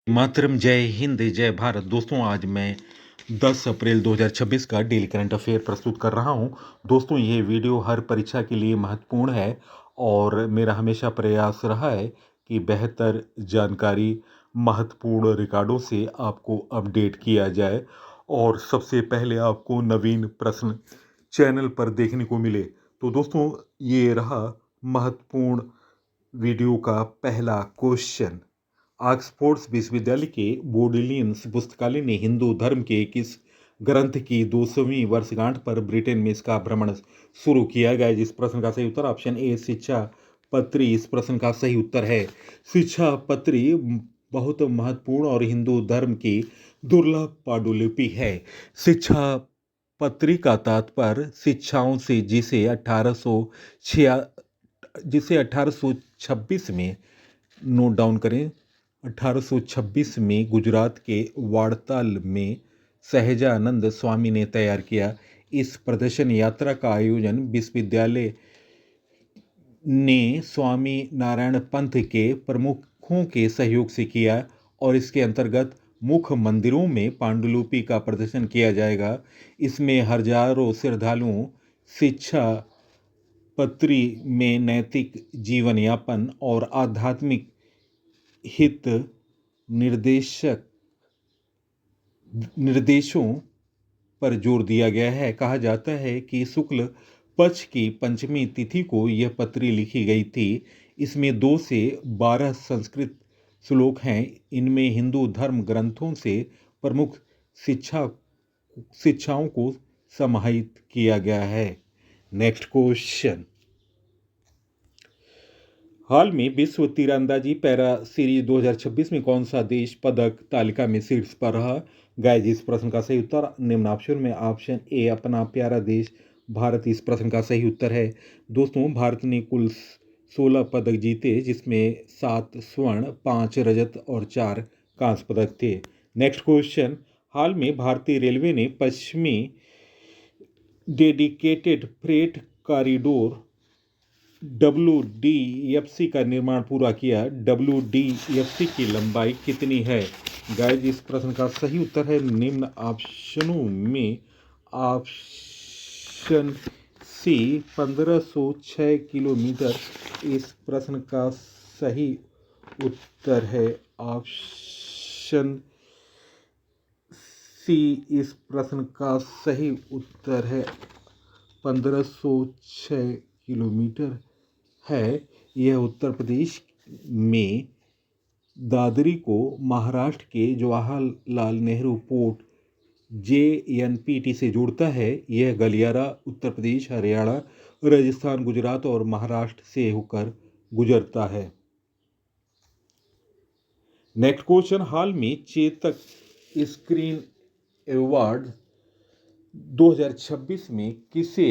मातरम, जय हिंद, जय भारत। दोस्तों, आज मैं 10 अप्रैल 2026 का डेली करंट अफेयर प्रस्तुत कर रहा हूं। दोस्तों, ये वीडियो हर परीक्षा के लिए महत्वपूर्ण है और मेरा हमेशा प्रयास रहा है कि बेहतर जानकारी महत्वपूर्ण रिकॉर्डों से आपको अपडेट किया जाए और सबसे पहले आपको नवीन प्रश्न चैनल पर देखने को मिले। तो दोस्तों, ये रहा महत्वपूर्ण वीडियो का पहला क्वेश्चन। ऑक्सफोर्ड विश्वविद्यालय के बोडेलियन पुस्तकालय ने हिंदू धर्म के किस ग्रंथ की 200वीं वर्षगांठ पर ब्रिटेन में इसका भ्रमण शुरू किया गया? जिस प्रश्न का सही उत्तर ऑप्शन ए शिक्षा पत्री इस प्रश्न का सही उत्तर है। शिक्षा पत्री बहुत महत्वपूर्ण और हिंदू धर्म की दुर्लभ पांडुलिपि है। शिक्षा पत्री का तात्पर्य शिक्षाओं से जिसे 1826 में, नोट डाउन करें, 1826 में गुजरात के वाड़ताल में सहजानंद स्वामी ने तैयार किया। इस प्रदर्शन यात्रा का आयोजन विश्वविद्यालय ने स्वामी नारायण पंथ के प्रमुखों के सहयोग से किया और इसके अंतर्गत मुख्य मंदिरों में पांडुलिपि का प्रदर्शन किया जाएगा। इसमें हजारों श्रद्धालुओं शिक्षा पत्री में नैतिक जीवन यापन और आध्यात्मिक हित निर्देशों पर जोर दिया गया है। कहा जाता है कि शुक्ल पक्ष की पंचमी तिथि को यह पत्री लिखी गई थी। इसमें 2 से 12 संस्कृत श्लोक हैं। इनमें हिंदू धर्म ग्रंथों से प्रमुख शिक्षाओं को समाहित किया गया है। Next question. हाल में विश्व तीरंदाजी पैरा सीरीज 2026 में कौन सा देश पदक तालिका में शीर्ष पर रहा? गाइस, इस प्रश्न का सही उत्तर निम्न ऑप्शन में ऑप्शन ए अपना प्यारा देश भारत इस प्रश्न का सही उत्तर है। दोस्तों, भारत ने कुल 16 पदक जीते, जिसमें 7 स्वर्ण, 5 रजत और 4 कांस्य पदक थे। Next question. हाल में भारतीय रेलवे ने पश्चिमी डेडिकेटेड फ्रेट कॉरिडोर WDFC का निर्माण पूरा किया। WDFC की लंबाई कितनी है? गाइस, इस प्रश्न का सही उत्तर है निम्न ऑप्शनों में ऑप्शन सी 1506 किलोमीटर इस प्रश्न का सही उत्तर है। ऑप्शन सी इस प्रश्न का सही उत्तर है। 1506 किलोमीटर है। यह उत्तर प्रदेश में दादरी को महाराष्ट्र के जवाहरलाल नेहरू पोर्ट JNPT से जोड़ता है। यह गलियारा उत्तर प्रदेश, हरियाणा, राजस्थान, गुजरात और महाराष्ट्र से होकर गुजरता है। Next question. हाल में चेतक स्क्रीन अवार्ड 2026 में किसे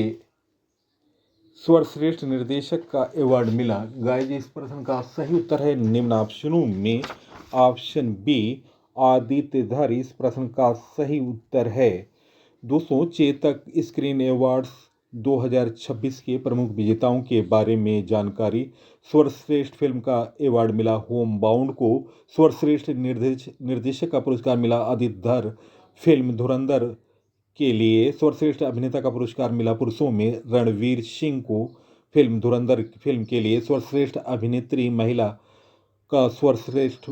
सर्वश्रेष्ठ निर्देशक का अवार्ड मिला? गाइस, इस प्रश्न का सही उत्तर है निम्न ऑप्शनों में ऑप्शन बी आदित्य धर इस प्रश्न का सही उत्तर है। दोस्तों, चेतक स्क्रीन अवार्ड्स 2026 के प्रमुख विजेताओं के बारे में जानकारी। सर्वश्रेष्ठ फिल्म का अवार्ड मिला होम बाउंड को। सर्वश्रेष्ठ निर्देशक का पुरस्कार मिला आदित्य धर फिल्म धुरंधर के लिए। सर्वश्रेष्ठ अभिनेता का पुरस्कार मिला पुरुषों में रणवीर सिंह को फिल्म धुरंधर फिल्म के लिए। सर्वश्रेष्ठ अभिनेत्री महिला का सर्वश्रेष्ठ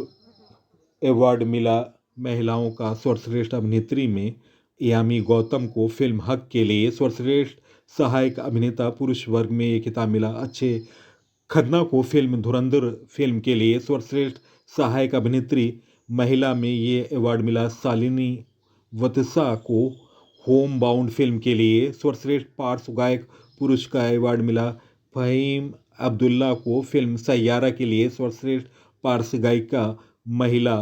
अवार्ड मिला महिलाओं का सर्वश्रेष्ठ अभिनेत्री में यामी गौतम को फिल्म हक के लिए। सर्वश्रेष्ठ सहायक अभिनेता पुरुष वर्ग में ये खिताब मिला अक्षय खन्ना को फिल्म धुरंधर फिल्म के लिए। सर्वश्रेष्ठ सहायक अभिनेत्री महिला में ये अवार्ड मिला शालिनी वत्सा को होम बाउंड फिल्म के लिए। सर्वश्रेष्ठ पार्श्व गायक पुरुष का अवार्ड मिला फहीम अब्दुल्ला को फिल्म सैयारा के लिए। सर्वश्रेष्ठ पार्श्व गायिका महिला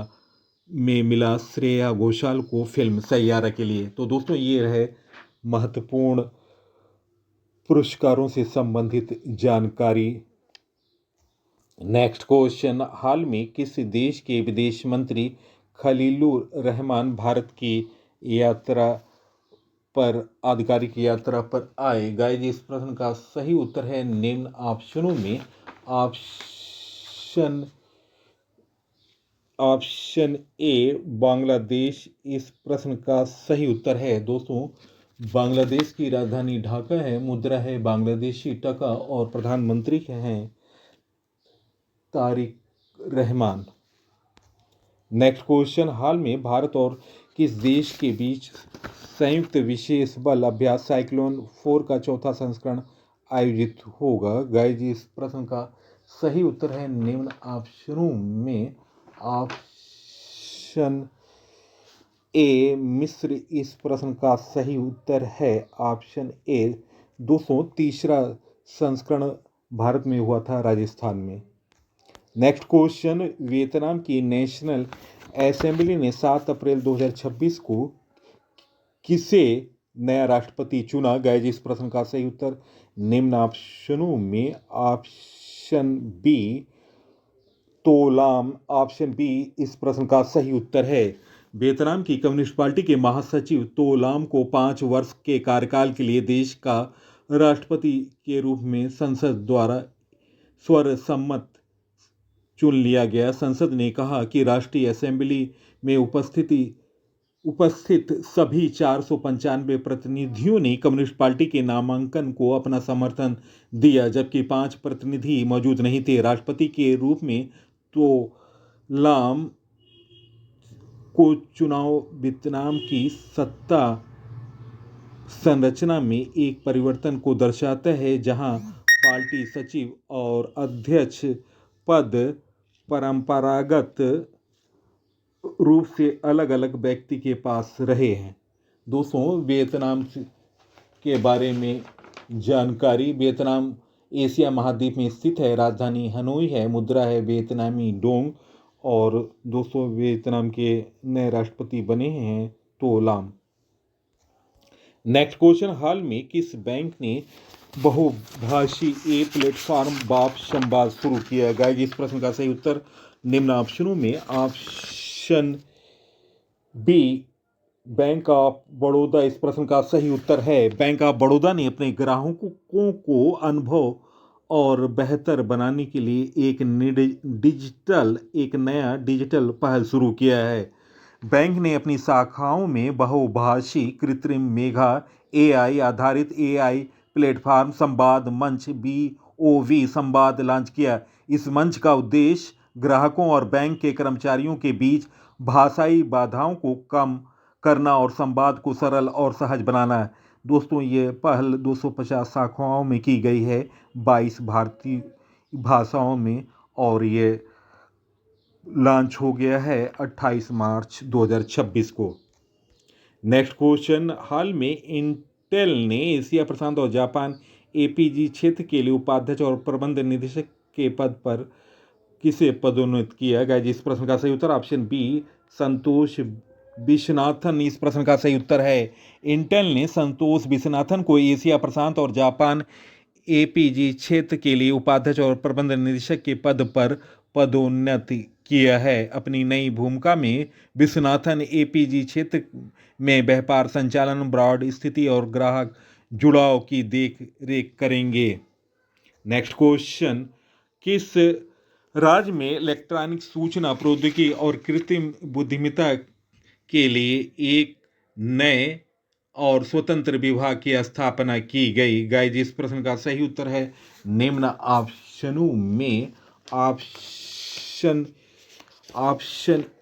में मिला श्रेया घोषाल को फिल्म सैयारा के लिए। तो दोस्तों, ये रहे महत्वपूर्ण पुरस्कारों से संबंधित जानकारी। Next question. हाल में किस देश के विदेश मंत्री खलीलुर रहमान भारत की यात्रा पर आधिकारिक यात्रा पर आए? गाइस, इस प्रश्न का सही उत्तर है निम्न ऑप्शनों में ऑप्शन ऑप्शन ए बांग्लादेश इस प्रश्न का सही उत्तर है। दोस्तों, बांग्लादेश की राजधानी ढाका है, मुद्रा है बांग्लादेशी टका और प्रधानमंत्री हैं तारिक रहमान। नेक्स्ट क्वेश्चन, हाल में भारत और किस देश के बीच संयुक्त विशेष बल अभ्यास साइक्लोन 4 का चौथा संस्करण आयोजित होगा? गाइस, इस प्रश्न का सही उत्तर है निम्न ऑप्शनों में ऑप्शन ए मिस्र इस प्रश्न का सही उत्तर है ऑप्शन ए। दोस्तों, तीसरा संस्करण भारत में हुआ था, राजस्थान में। नेक्स्ट क्वेश्चन, वियतनाम की नेशनल असेंबली ने 7 अप्रैल 2026 को किसे नया राष्ट्रपति चुना? गाइस, इस प्रश्न का सही उत्तर निम्न ऑप्शनों में ऑप्शन बी तोलाम, ऑप्शन बी इस प्रश्न का सही उत्तर है। वियतनाम की कम्युनिस्ट पार्टी के महासचिव तोलाम को 5 वर्ष के कार्यकाल के लिए देश का राष्ट्रपति के रूप में संसद द्वारा सर्वसम्मत चुन लिया गया। संसद ने कहा कि राष्ट्रीय असेंबली में उपस्थित सभी 495 प्रतिनिधियों ने कम्युनिस्ट पार्टी के नामांकन को अपना समर्थन दिया, जबकि 5 प्रतिनिधि मौजूद नहीं थे। राष्ट्रपति के रूप में तो लाम को चुनाव वियतनाम की सत्ता संरचना में एक परिवर्तन को दर्शाता है, जहां पार्टी सचिव और अध्यक्ष पद परंपरागत रूप से अलग अलग व्यक्ति के पास रहे हैं। दोस्तों, वियतनाम के बारे में जानकारी। वियतनाम एशिया महाद्वीप में स्थित है, राजधानी हनोई है, मुद्रा है वियतनामी डोंग और दोस्तों वियतनाम के नए राष्ट्रपति बने हैं तो लाम। नेक्स्ट क्वेश्चन, हाल में किस बैंक ने बहुभाषी ए प्लेटफॉर्म बाप संवाद शुरू किया? गाइस, इस प्रश्न का सही उत्तर निम्न ऑप्शनों में option b bank of Baroda इस प्रश्न का सही उत्तर है। बैंक ऑफ बड़ौदा ने अपने ग्राहकों को अनुभव और बेहतर बनाने के लिए एक नया डिजिटल पहल शुरू किया है। बैंक ने अपनी शाखाओं में बहुभाषी कृत्रिम मेधा एआई आधारित एआई प्लेटफॉर्म संवाद मंच BOV संवाद लॉन्च किया। इस मंच का उद्देश्य ग्राहकों और बैंक के कर्मचारियों के बीच भाषाई बाधाओं को कम करना और संवाद को सरल और सहज बनाना है। दोस्तों, ये पहल 250 शाखाओं में की गई है, 22 भारतीय भाषाओं में, और ये लॉन्च हो गया है 28 मार्च 2026 को। नेक्स्ट क्वेश्चन, हाल में इंटेल ने एशिया प्रशांत और जापान APG क्षेत्र के लिए उपाध्यक्ष और प्रबंध निदेशक के पद पर किसे पदोन्नत किया? गाइस, इस प्रश्न का सही उत्तर ऑप्शन बी संतोष विश्वनाथन इस प्रश्न का सही उत्तर है। इंटेल ने संतोष विश्वनाथन को एशिया प्रशांत और जापान APG क्षेत्र के लिए उपाध्यक्ष और प्रबंध निदेशक के पद पर पदोन्नत किया है। अपनी नई भूमिका में विश्वनाथन APG क्षेत्र में व्यापार संचालन, ब्रांड स्थिति और ग्राहक जुड़ाव की देख रेख करेंगे। नेक्स्ट क्वेश्चन, किस राज्य में इलेक्ट्रॉनिक सूचना प्रौद्योगिकी और कृत्रिम बुद्धिमत्ता के लिए एक नए और स्वतंत्र विभाग की स्थापना की गई? गाइस, इस प्रश्न का सही उत्तर है निम्न ऑप्शनों में ऑप्शन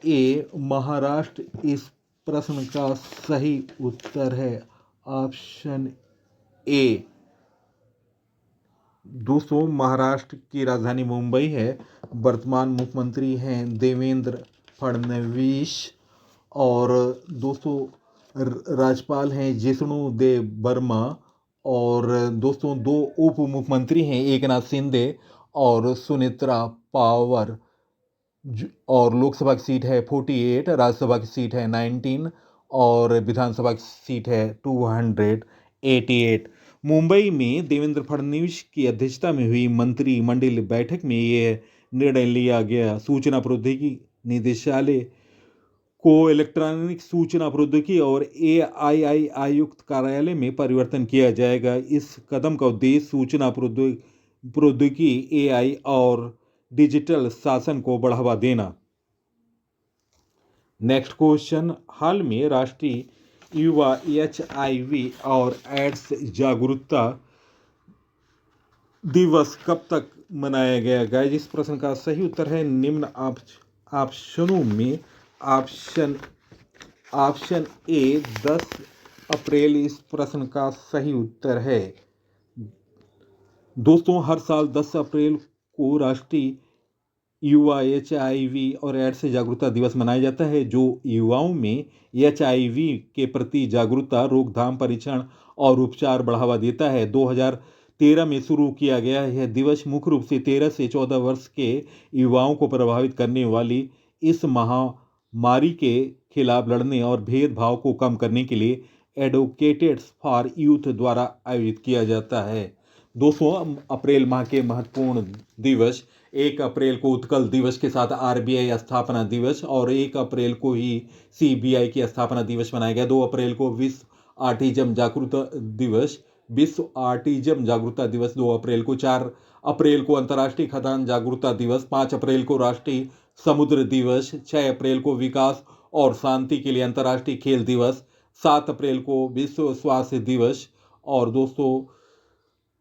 ए महाराष्ट्र इस प्रश्न का सही उत्तर है ऑप्शन ए। दोस्तों, महाराष्ट्र की राजधानी मुंबई है, वर्तमान मुख्यमंत्री हैं देवेंद्र फडणवीस और दोस्तों राज्यपाल हैं जिष्णु देव वर्मा और दोस्तों 2 उप मुख्यमंत्री हैं, एकनाथ शिंदे और सुनेत्रा पवार और लोकसभा की सीट है 48, राज्यसभा की सीट है 19 और विधानसभा की सीट है 288। मुंबई में देवेंद्र फडणवीस की अध्यक्षता में हुई मंत्रिमंडल बैठक में यह निर्णय लिया गया। सूचना प्रौद्योगिकी निदेशालय को इलेक्ट्रॉनिक सूचना प्रौद्योगिकी और AII आयुक्त कार्यालय में परिवर्तन किया जाएगा। इस कदम का उद्देश्य सूचना प्रौद्योगिकी AI और डिजिटल शासन को बढ़ावा देना। नेक्स्ट क्वेश्चन, हाल में राष्ट्रीय युवा HIV और एड्स जागरूकता दिवस कब तक मनाया गया? गाइस, इस प्रश्न का सही उत्तर है निम्न ऑप्शनों में ऑप्शन ए 10 अप्रैल इस प्रश्न का सही उत्तर है। दोस्तों, हर साल 10 अप्रैल को राष्ट्रीय युवा HIV और एड्स जागरूकता दिवस मनाया जाता है, जो युवाओं में HIV के प्रति जागरूकता, रोकथाम, परीक्षण और उपचार बढ़ावा देता है। 2013 में शुरू किया गया यह दिवस मुख्य रूप से 13 से 14 वर्ष के युवाओं को प्रभावित करने वाली इस महामारी के खिलाफ लड़ने और भेदभाव को कम करने के लिए एडवोकेट्स फॉर यूथ द्वारा आयोजित किया जाता है। 200 अप्रैल माह के महत्वपूर्ण दिवस, 1 अप्रैल को उत्कल दिवस के साथ RBI स्थापना दिवस और 1 अप्रैल को ही CBI की स्थापना दिवस मनाया गया। 2 अप्रैल को विश्व ऑटिज्म जागरूकता दिवस, 2 अप्रैल को, 4 अप्रैल को अंतर्राष्ट्रीय खदान जागरूकता दिवस, 5 अप्रैल को राष्ट्रीय समुद्र दिवस, 6 अप्रैल को विकास और शांति के लिए अंतर्राष्ट्रीय खेल दिवस, 7 अप्रैल को विश्व स्वास्थ्य दिवस और दोस्तों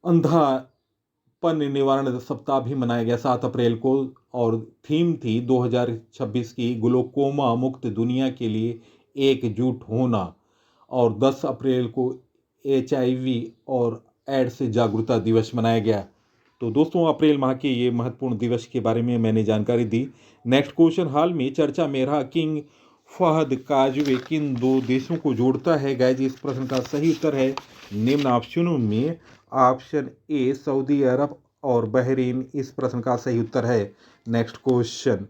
अंधापन निवारण सप्ताह भी मनाया गया 7 अप्रैल को और थीम थी 2026 की ग्लूकोमा मुक्त दुनिया के लिए एकजुट होना। और 10 अप्रैल को HIV और एड्स जागरूकता दिवस मनाया गया। तो दोस्तों, अप्रैल माह के ये महत्वपूर्ण दिवस के बारे में मैंने जानकारी दी। नेक्स्ट क्वेश्चन, हाल में चर्चा में रहा किंग फहद काजवे किन 2 देशों को जोड़ता है? गाइस, इस प्रश्न का सही उत्तर है निम्न ऑप्शनों में ऑप्शन ए सऊदी अरब और बहरीन इस प्रश्न का सही उत्तर है। नेक्स्ट क्वेश्चन,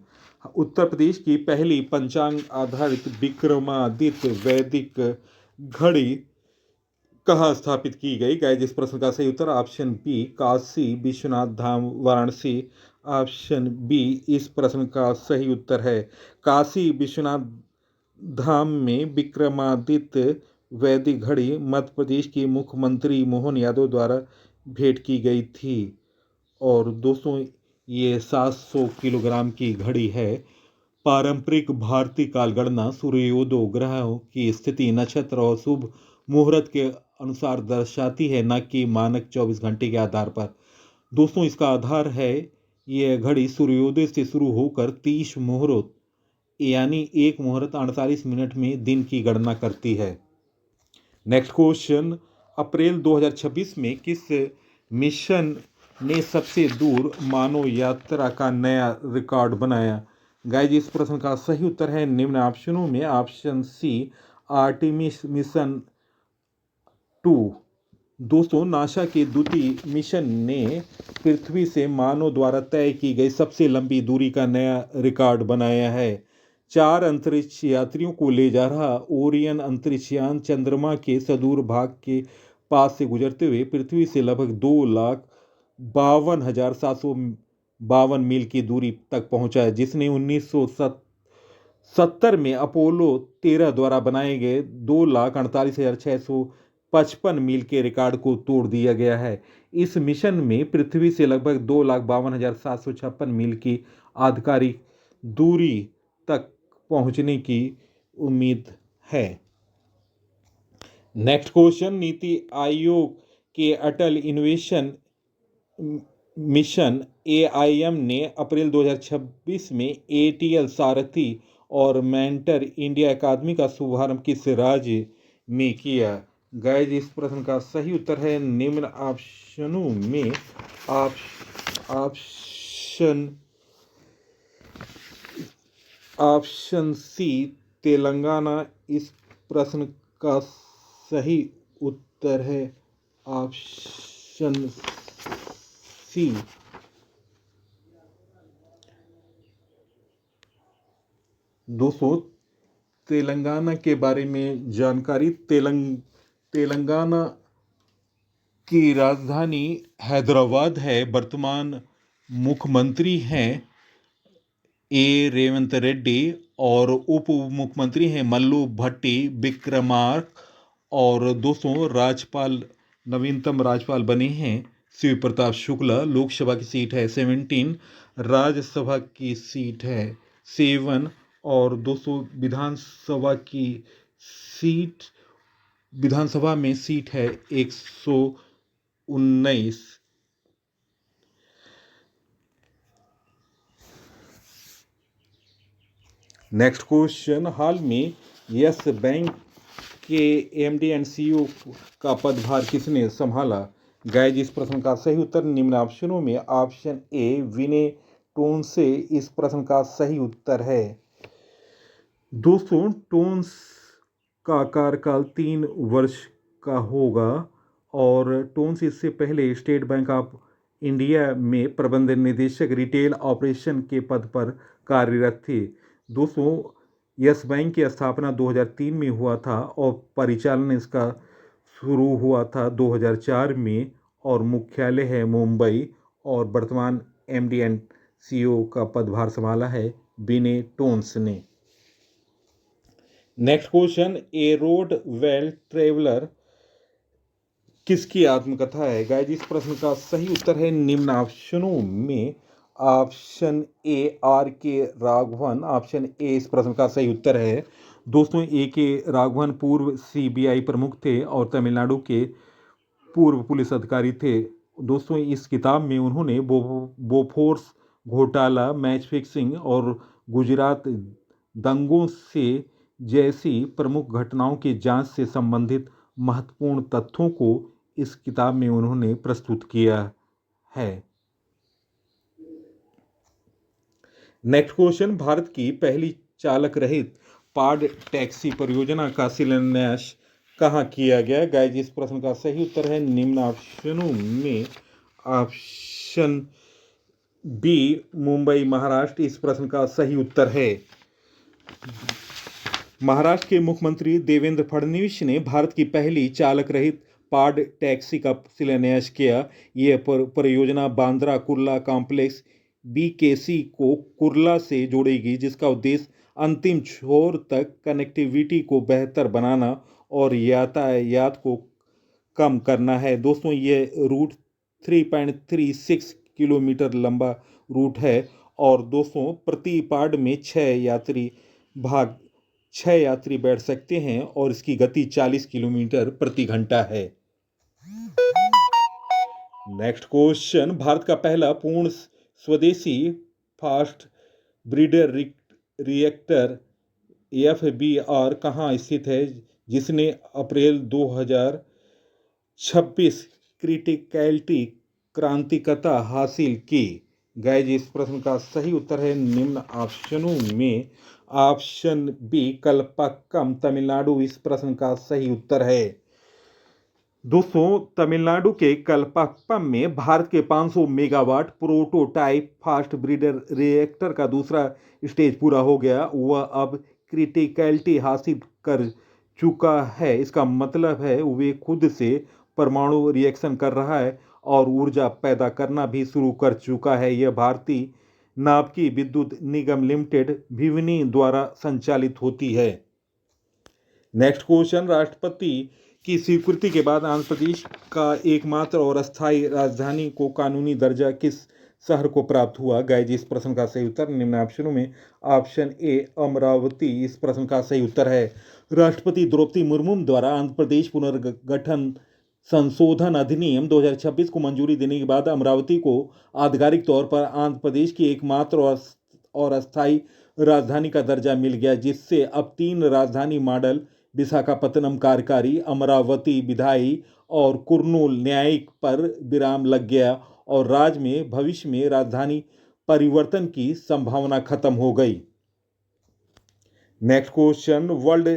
उत्तर प्रदेश की पहली पंचांग आधारित विक्रमादित्य वैदिक घड़ी कहाँ स्थापित की गई? गाइस, इस प्रश्न का सही उत्तर option B Kashi Vishwanath Dham Varanasi. Option B इस प्रश्न का सही उत्तर है काशी विश्वनाथ धाम में विक्रमादित्य वैदिक घड़ी मध्य प्रदेश के मुख्यमंत्री मोहन यादव द्वारा भेंट की गई थी। और दोस्तों, ये 700 किलोग्राम की घड़ी है। पारंपरिक भारतीय कालगणना सूर्योदय, ग्रहों की स्थिति, नक्षत्र और शुभ मुहूर्त के अनुसार दर्शाती है, न कि मानक 24 घंटे के आधार पर। दोस्तों, इसका आधार है यह घड़ी सूर्योदय से शुरू होकर 30 मुहूर्त यानी 1 मुहूर्त 48 मिनट में दिन की गणना करती है। नेक्स्ट क्वेश्चन, अप्रैल 2026 में किस मिशन ने सबसे दूर मानव यात्रा का नया रिकॉर्ड बनाया? गाइस, इस प्रश्न का सही उत्तर है निम्न ऑप्शनों में ऑप्शन सी आर्टेमिस मिशन 2। दोस्तों, नासा के द्वितीय मिशन ने पृथ्वी से मानव द्वारा तय की गई सबसे लंबी दूरी का नया रिकॉर्ड बनाया है। 4 अंतरिक्ष यात्रियों को ले जा रहा ओरियन अंतरिक्ष यान चंद्रमा के सुदूर भाग के पास से गुजरते हुए पृथ्वी से लगभग 2,52,752 मील की दूरी तक पहुंचा है, जिसने 1970 में अपोलो 13 द्वारा बनाए गए 2,48,655 मील के रिकॉर्ड को तोड़ दिया गया है। इस मिशन में पृथ्वी से लगभग 2,52,756 मील की आधिकारिक दूरी तक पहुंचने की उम्मीद है। नेक्स्ट क्वेश्चन, नीति आयोग के अटल इनोवेशन मिशन AIM ने अप्रैल 2026 में ATL सारथी और मेंटर इंडिया अकादमी का शुभारंभ किस राज्य में किया? गाइस, इस प्रश्न का सही उत्तर है निम्न ऑप्शनों में ऑप्शन सी तेलंगाना इस प्रश्न का सही उत्तर है ऑप्शन सी। दोस्तों, तेलंगाना के बारे में जानकारी, तेलंगाना की राजधानी हैदराबाद है। वर्तमान मुख्यमंत्री हैं रेवंत रेड्डी और उप मुख्यमंत्री हैं मल्लू भट्टी विक्रमार्क। और दोस्तों, राज्यपाल नवीनतम राज्यपाल बने हैं शिव प्रताप शुक्ला। लोकसभा की सीट है 17, राज्यसभा की सीट है 7 और दोस्तों विधानसभा में सीट है 119। नेक्स्ट क्वेश्चन, हाल में यस बैंक के एमडी एंड सीईओ का पदभार किसने संभाला? गाइज, इस प्रश्न का सही उत्तर निम्न ऑप्शनों में ऑप्शन ए विनय टोनसे इस प्रश्न का सही उत्तर है। दोस्तों, टोन्स का कार्यकाल 3 वर्ष का होगा और टोन्स इससे पहले स्टेट बैंक ऑफ इंडिया में प्रबंध निदेशक रिटेल ऑपरेशन के पद पर कार्यरत थे। दोस्तों, यस बैंक की स्थापना 2003 में हुआ था और परिचालन इसका शुरू हुआ था 2004 में और मुख्यालय है मुंबई और वर्तमान एमडी एंड सीईओ का पदभार संभाला है विनय टोन्स ने। नेक्स्ट क्वेश्चन, ए रोड वेल ट्रेवलर किसकी आत्मकथा है? गाइस, इस प्रश्न का सही उत्तर है निम्न ऑप्शनों में ऑप्शन ए आर के राघवन। ऑप्शन ए इस प्रश्न का सही उत्तर है। दोस्तों, ए के राघवन पूर्व सीबीआई प्रमुख थे और तमिलनाडु के पूर्व पुलिस अधिकारी थे। दोस्तों, इस किताब में उन्होंने बोफोर्स घोटाला, मैच फिक्सिंग और गुजरात दंगों से जैसी प्रमुख घटनाओं की जांच से संबंधित महत्वपूर्ण तथ्यों को इस किताब में उन्होंने प्रस्तुत किया है। नेक्स्ट क्वेश्चन, भारत की पहली चालक रहित पाड टैक्सी परियोजना का शिलान्यास कहाँ किया गया? गाइस, इस प्रश्न का सही उत्तर है निम्न ऑप्शनों में ऑप्शन बी मुंबई महाराष्ट्र इस प्रश्न का सही उत्तर है। महाराष्ट्र के मुख्यमंत्री देवेंद्र फडणवीस ने भारत की पहली चालक रहित पाड टैक्सी का शिलान्यास किया। यह परियोजना बांद्रा कुर्ला कॉम्प्लेक्स बीकेसी को कुर्ला से जोड़ेगी, जिसका उद्देश्य अंतिम छोर तक कनेक्टिविटी को बेहतर बनाना और यातायात को कम करना है। दोस्तों, ये रूट 3.36 किलोमीटर लंबा रूट है और दोस्तों प्रति पाड में 6 यात्री बैठ सकते हैं और इसकी गति 40 किलोमीटर प्रति घंटा है। नेक्स्ट क्वेश्चन, भारत का पहला पूर्ण स्वदेशी फास्ट ब्रीडर रिएक्टर FBR कहाँ स्थित है, जिसने अप्रैल 2026 क्रिटिकलिटी क्रांतिकता हासिल की? गाइस, इस प्रश्न का सही उत्तर है निम्न ऑप्शनों में ऑप्शन बी कल्पक्कम तमिलनाडु इस प्रश्न का सही उत्तर है। दोस्तों, तमिलनाडु के कल्पक्कम में भारत के 500 megawatt prototype fast breeder reactor का दूसरा स्टेज पूरा हो गया। वह अब क्रिटिकलिटी हासिल कर चुका है। इसका मतलब है वे खुद से परमाणु रिएक्शन कर रहा है और ऊर्जा पैदा करना भी शुरू कर चुका है। यह भारतीय नाभकी विद्युत निगम लिमिटेड भिवनी द्वारा संचालित होती है। नेक्स्ट क्वेश्चन, राष्ट्रपति की स्वीकृति के बाद आंध्र प्रदेश का एकमात्र और अस्थायी राजधानी को कानूनी दर्जा किस शहर को प्राप्त हुआ? गाइस, इस प्रश्न का सही उत्तर निम्न ऑप्शनों में ऑप्शन ए अमरावती इस प्रश्न का सही उत्तर है। राष्ट्रपति द्रौपदी मुर्मू द्वारा आंध्र प्रदेश पुनर्गठन संशोधन अधिनियम 2026 को मंजूरी देने के बाद अमरावती को आधिकारिक तौर पर आंध्र प्रदेश की एकमात्र और अस्थायी राजधानी का दर्जा मिल गया, जिससे अब 3 राजधानी मॉडल विशाखापत्तनम कार्यकारी, अमरावती विधायी और कुर्नूल न्यायिक पर विराम लग गया और राज्य में भविष्य में राजधानी परिवर्तन की संभावना खत्म हो गई। नेक्स्ट क्वेश्चन, वर्ल्ड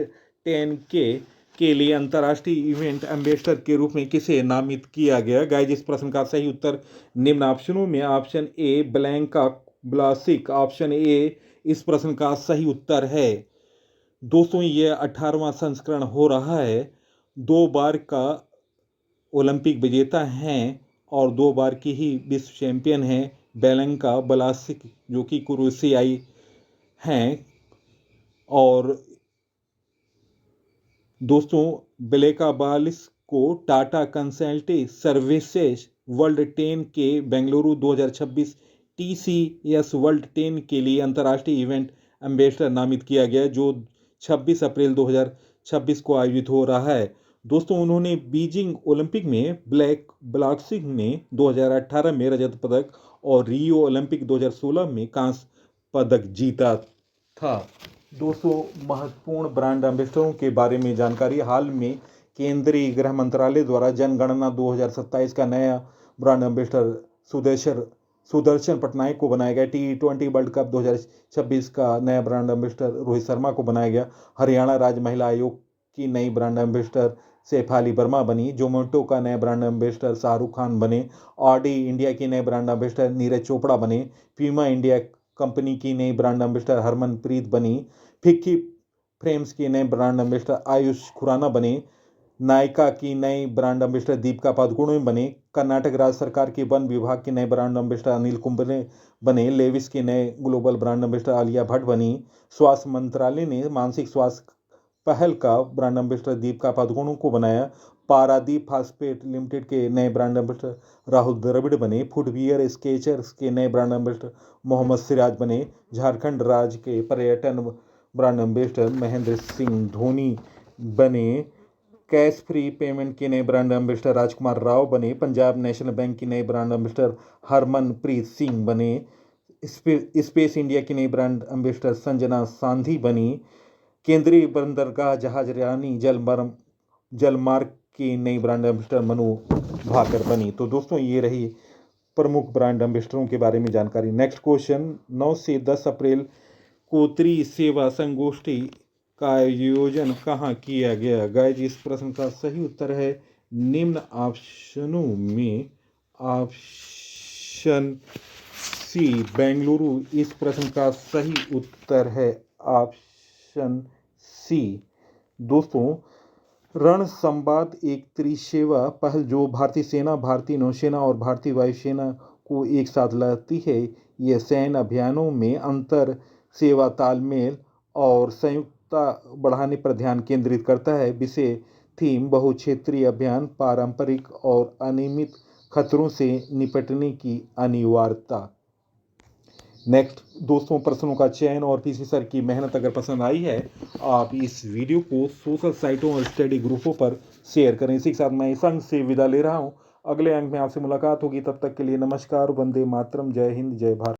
10K के लिए अंतर्राष्ट्रीय इवेंट एम्बेसडर के रूप में किसे नामित किया गया? गाइस, इस प्रश्न का सही उत्तर निम्न ऑप्शनों में ऑप्शन ए ब्लैंका ब्लासिक ऑप्शन ए इस प्रश्न का सही उत्तर है। दोस्तों, ये 18वां संस्करण हो रहा है। 2 बार का ओलंपिक विजेता हैं और 2 बार की ही विश्व चैंपियन हैं ब्लैंका ब्लासिक, जो कि क्रोएशियाई हैं। और दोस्तों, ब्लैंका ब्लासिक को Tata consultancy services world 10K Bengaluru 2026 TCS world 10 के लिए अंतर्राष्ट्रीय इवेंट एम्बेसडर नामित किया गया, जो 26 अप्रैल 2026 को आयोजित हो रहा है। दोस्तों, उन्होंने बीजिंग ओलंपिक में बॉक्सिंग में 2018 में रजत पदक और रियो ओलंपिक 2016 में कांस्य पदक जीता था। दोस्तों, महत्वपूर्ण ब्रांड एम्बेसडरों के बारे में जानकारी। हाल में केंद्रीय गृह मंत्रालय द्वारा जनगणना 2027 का नया ब्रांड एम्बेसडर सुदर्शन पटनायक को बनाया गया। T20 वर्ल्ड कप 2026 का नया ब्रांड एम्बेसडर रोहित शर्मा को बनाया गया। हरियाणा राज्य महिला आयोग की नई ब्रांड एम्बेसडर शेफाली वर्मा बनी। जोमेटो का नया ब्रांड एम्बेसडर शाहरुख खान बने। ऑडी इंडिया की नए ब्रांड एम्बेसडर नीरज चोपड़ा बने। प्यूमा इंडिया कंपनी की नई ब्रांड एम्बेसडर हरमनप्रीत बनी। फिक्की फ्रेम्स के नए ब्रांड एम्बेसडर आयुष खुराना बने। नायका की नई ब्रांड एम्बेसडर दीपिका पादुकोण बने। कर्नाटक राज्य सरकार के वन विभाग के नए ब्रांड एम्बेसडर अनिल कुंबले बने। लेविस के नए global brand ambassador Alia Bhatt बनी। स्वास्थ्य मंत्रालय ने मानसिक स्वास्थ्य पहल का ब्रांड एम्बेसडर दीपिका पादुकोण को बनाया। पारादीप फास्फेट लिमिटेड के नए ब्रांड एम्बेसडर राहुल द्रविड़ बने। फुटवियर स्केचर्स के नए ब्रांड एम्बेसडर मोहम्मद सिराज बने। झारखंड राज्य के पर्यटन ब्रांड एम्बेसडर महेंद्र सिंह धोनी बने। कैश फ्री पेमेंट के नए ब्रांड एम्बेसडर राजकुमार राव बने। पंजाब नेशनल बैंक के नए ब्रांड एम्बेसडर हरमनप्रीत सिंह बने। स्पेस इंडिया की नई ब्रांड एम्बेसडर संजना सांधी बनी। केंद्रीय बंदरगाह जहाजरानी जलमार्ग की नई ब्रांड एम्बेसडर मनु भाकर बनी। तो दोस्तों, ये रही प्रमुख ब्रांड एम्बेसडरों के बारे में जानकारी। नेक्स्ट क्वेश्चन, 9 से 10 अप्रैल को त्रिसेवा संगोष्ठी का आयोजन कहाँ किया गया? गाइज, इस प्रश्न का सही उत्तर है निम्न ऑप्शनों में ऑप्शन सी बेंगलुरु। इस प्रश्न का सही उत्तर है ऑप्शन सी। दोस्तों, रण संवाद एक त्रिसेवा पहल जो भारतीय सेना, भारतीय नौसेना और भारतीय वायुसेना को एक साथ लाती है। यह सैन्य अभियानों में अंतर सेवा तालमेल और संयुक्तता बढ़ाने पर ध्यान केंद्रित करता है। विषय थीम बहुक्षेत्रीय अभियान, पारंपरिक और अनियमित खतरों से निपटने की अनिवार्यता। नेक्स्ट दोस्तों, प्रश्नों का चयन और पीसी सर की मेहनत अगर पसंद आई है, आप इस वीडियो को सोशल साइटों और स्टडी ग्रुपों पर शेयर करें। इसी के साथ मैं इस अंक से विदा ले रहा हूं। अगले अंक में आपसे मुलाकात होगी। तब तक के लिए नमस्कार, वंदे मातरम, जय हिंद, जय भारत।